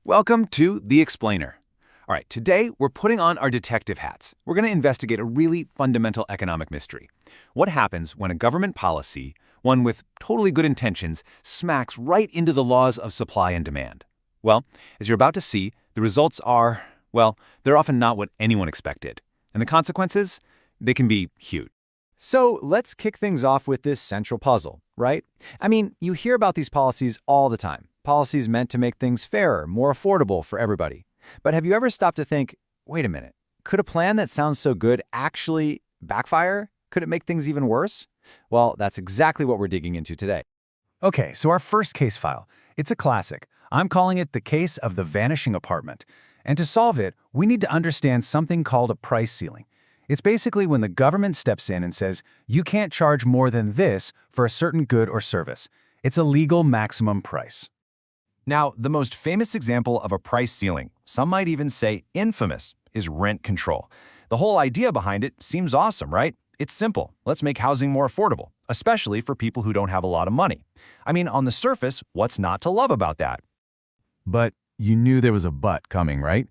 Welcome to The Explainer. All right, today we're putting on our detective hats. We're going to investigate a really fundamental economic mystery. What happens when a government policy, one with totally good intentions, smacks right into the laws of supply and demand? Well, as you're about to see, the results are, well, they're often not what anyone expected. And the consequences? They can be huge. So let's kick things off with this central puzzle, right? I mean, you hear about these policies all the time. Policies meant to make things fairer, more affordable for everybody. But have you ever stopped to think, wait a minute, could a plan that sounds so good actually backfire? Could it make things even worse? Well, that's exactly what we're digging into today. Okay, so our first case file. It's a classic. I'm calling it the case of the vanishing apartment. And to solve it, we need to understand something called a price ceiling. It's basically when the government steps in and says, you can't charge more than this for a certain good or service. It's a legal maximum price. Now, the most famous example of a price ceiling, some might even say infamous, is rent control. The whole idea behind it seems awesome, right? It's simple. Let's make housing more affordable, especially for people who don't have a lot of money. I mean, on the surface, what's not to love about that? But you knew there was a but coming, right?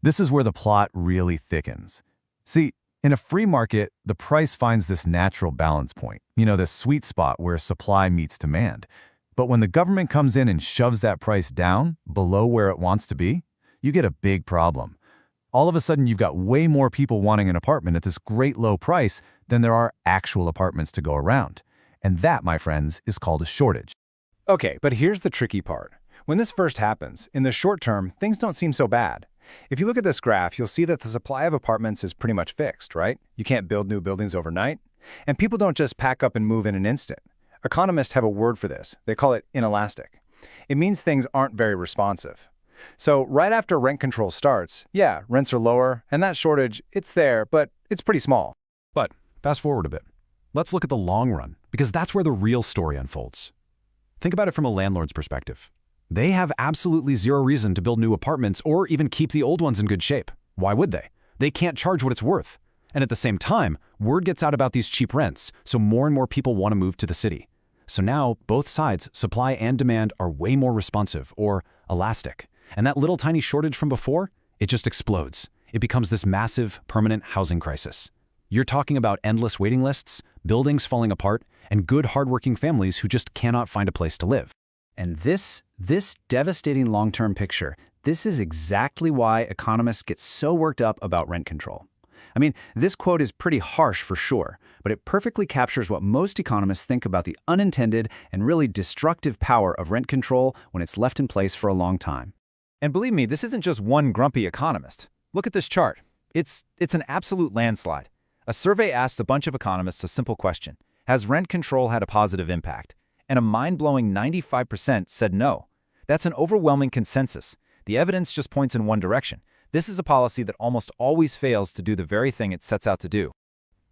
This is where the plot really thickens. See, in a free market, the price finds this natural balance point, this sweet spot where supply meets demand. But when the government comes in and shoves that price down, below where it wants to be, you get a big problem. All of a sudden, you've got way more people wanting an apartment at this great low price than there are actual apartments to go around. And that, my friends, is called a shortage. Okay, but here's the tricky part. When this first happens, in the short term, things don't seem so bad. If you look at this graph, you'll see that the supply of apartments is pretty much fixed, right? You can't build new buildings overnight. And people don't just pack up and move in an instant. Economists have a word for this. They call it inelastic. It means things aren't very responsive. So right after rent control starts, yeah, rents are lower, and that shortage, it's there, but it's pretty small. But fast forward a bit. Let's look at the long run, because that's where the real story unfolds. Think about it from a landlord's perspective. They have absolutely zero reason to build new apartments or even keep the old ones in good shape. Why would they? They can't charge what it's worth. And at the same time, word gets out about these cheap rents, so more and more people want to move to the city. So now, both sides, supply and demand, are way more responsive, or elastic. And that little tiny shortage from before, it just explodes. It becomes this massive, permanent housing crisis. You're talking about endless waiting lists, buildings falling apart, and good, hardworking families who just cannot find a place to live. And this devastating long-term picture, this is exactly why economists get so worked up about rent control. I mean, this quote is pretty harsh for sure, but it perfectly captures what most economists think about the unintended and really destructive power of rent control when it's left in place for a long time. And believe me, this isn't just one grumpy economist. Look at this chart. It's an absolute landslide. A survey asked a bunch of economists a simple question: has rent control had a positive impact? And a mind-blowing 95% said no. That's an overwhelming consensus. The evidence just points in one direction. This is a policy that almost always fails to do the very thing it sets out to do.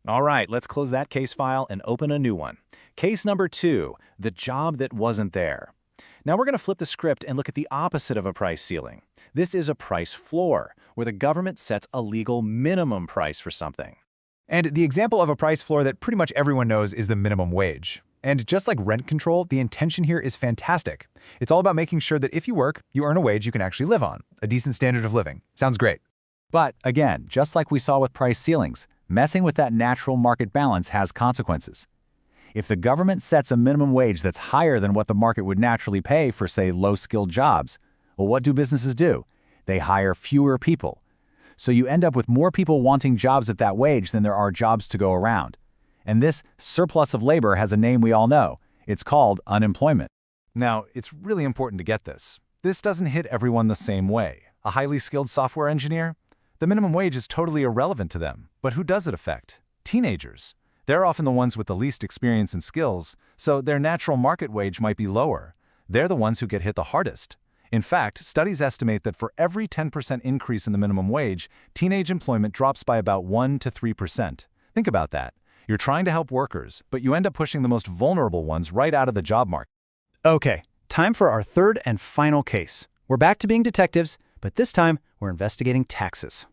All right, let's close that case file and open a new one. Case number 2, the job that wasn't there. Now we're going to flip the script and look at the opposite of a price ceiling. This is a price floor, where the government sets a legal minimum price for something. And the example of a price floor that pretty much everyone knows is the minimum wage. And just like rent control, the intention here is fantastic. It's all about making sure that if you work, you earn a wage you can actually live on, a decent standard of living. Sounds great. But again, just like we saw with price ceilings, messing with that natural market balance has consequences. If the government sets a minimum wage that's higher than what the market would naturally pay for, say, low-skilled jobs, well, what do businesses do? They hire fewer people. So you end up with more people wanting jobs at that wage than there are jobs to go around. And this surplus of labor has a name we all know. It's called unemployment. Now, it's really important to get this. This doesn't hit everyone the same way. A highly skilled software engineer? The minimum wage is totally irrelevant to them. But who does it affect? Teenagers. They're often the ones with the least experience and skills, so their natural market wage might be lower. They're the ones who get hit the hardest. In fact, studies estimate that for every 10% increase in the minimum wage, teenage employment drops by about 1 to 3%. Think about that. You're trying to help workers, but you end up pushing the most vulnerable ones right out of the job market. Okay, time for our third and final case. We're back to being detectives, but this time we're investigating taxes.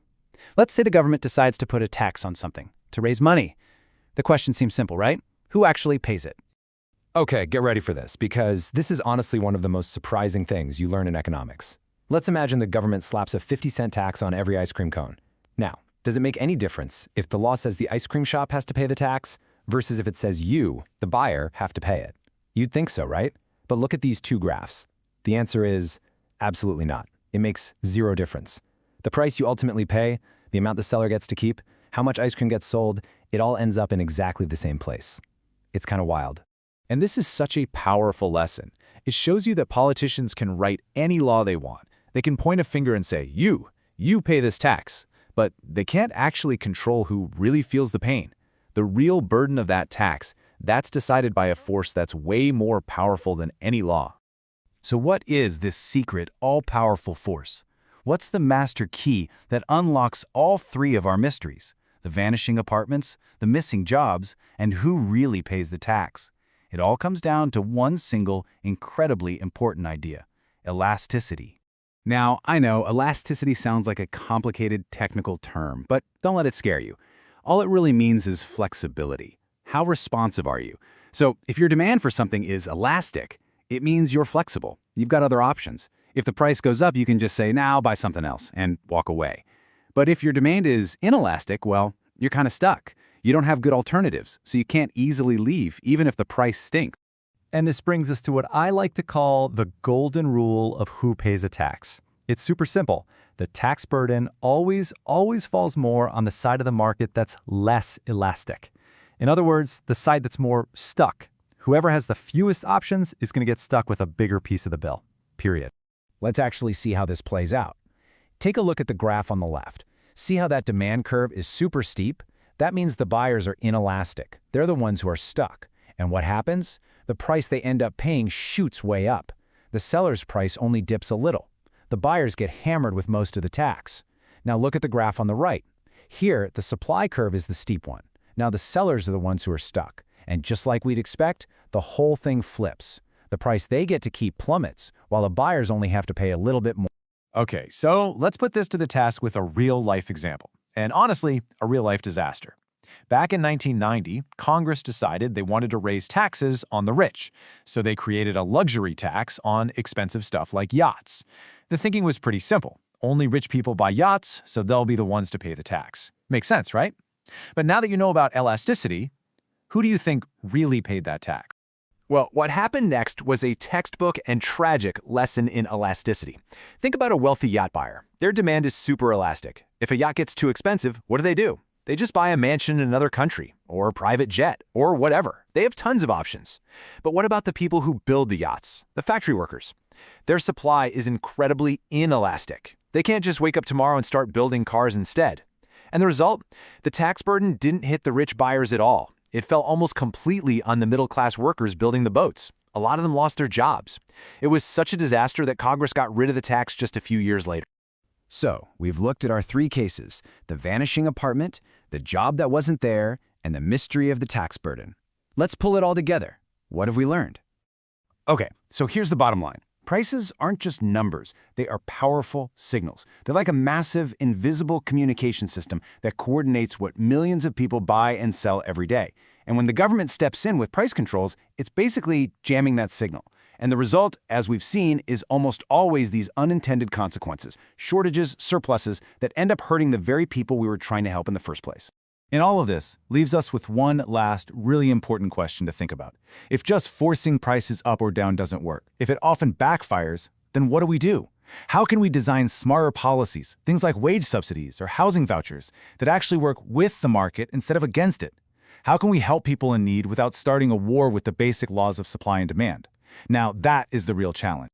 Let's say the government decides to put a tax on something to raise money. The question seems simple, right? Who actually pays it? Okay, get ready for this, because this is honestly one of the most surprising things you learn in economics. Let's imagine the government slaps a 50-cent tax on every ice cream cone. Now, does it make any difference if the law says the ice cream shop has to pay the tax versus if it says you, the buyer, have to pay it? You'd think so, right? But look at these two graphs. The answer is absolutely not. It makes zero difference. The price you ultimately pay, the amount the seller gets to keep, how much ice cream gets sold, it all ends up in exactly the same place. It's kind of wild. And this is such a powerful lesson. It shows you that politicians can write any law they want. They can point a finger and say, you pay this tax. But they can't actually control who really feels the pain. The real burden of that tax, that's decided by a force that's way more powerful than any law. So what is this secret, all-powerful force? What's the master key that unlocks all three of our mysteries? The vanishing apartments, the missing jobs, and who really pays the tax? It all comes down to one single, incredibly important idea: elasticity. Now, I know elasticity sounds like a complicated technical term, but don't let it scare you. All it really means is flexibility. How responsive are you? So if your demand for something is elastic, it means you're flexible. You've got other options. If the price goes up, you can just say, "Now, buy something else," and walk away. But if your demand is inelastic, well, you're kind of stuck. You don't have good alternatives, so you can't easily leave, even if the price stinks. And this brings us to what I like to call the golden rule of who pays a tax. It's super simple. The tax burden always falls more on the side of the market that's less elastic. In other words, the side that's more stuck. Whoever has the fewest options is going to get stuck with a bigger piece of the bill, period. Let's actually see how this plays out. Take a look at the graph on the left. See how that demand curve is super steep? That means the buyers are inelastic. They're the ones who are stuck. And what happens? The price they end up paying shoots way up. The seller's price only dips a little. The buyers get hammered with most of the tax. Now look at the graph on the right. Here, the supply curve is the steep one. Now the sellers are the ones who are stuck. And just like we'd expect, the whole thing flips. The price they get to keep plummets, while the buyers only have to pay a little bit more. Okay, so let's put this to the task with a real-life example. And honestly, a real-life disaster. Back in 1990, Congress decided they wanted to raise taxes on the rich, so they created a luxury tax on expensive stuff like yachts. The thinking was pretty simple. Only rich people buy yachts, so they'll be the ones to pay the tax. Makes sense, right? But now that you know about elasticity, who do you think really paid that tax? Well, what happened next was a textbook and tragic lesson in elasticity. Think about a wealthy yacht buyer. Their demand is super elastic. If a yacht gets too expensive, what do? They just buy a mansion in another country, or a private jet, or whatever. They have tons of options. But what about the people who build the yachts, the factory workers? Their supply is incredibly inelastic. They can't just wake up tomorrow and start building cars instead. And the result? The tax burden didn't hit the rich buyers at all. It fell almost completely on the middle-class workers building the boats. A lot of them lost their jobs. It was such a disaster that Congress got rid of the tax just a few years later. So, we've looked at our three cases: the vanishing apartment, the job that wasn't there, and the mystery of the tax burden. Let's pull it all together. What have we learned? Okay, so here's the bottom line. Prices aren't just numbers. They are powerful signals. They're like a massive, invisible communication system that coordinates what millions of people buy and sell every day. And when the government steps in with price controls, it's basically jamming that signal. And the result, as we've seen, is almost always these unintended consequences, shortages, surpluses, that end up hurting the very people we were trying to help in the first place. And all of this leaves us with one last, really important question to think about. If just forcing prices up or down doesn't work, if it often backfires, then what do? How can we design smarter policies, things like wage subsidies or housing vouchers, that actually work with the market instead of against it? How can we help people in need without starting a war with the basic laws of supply and demand? Now, that is the real challenge.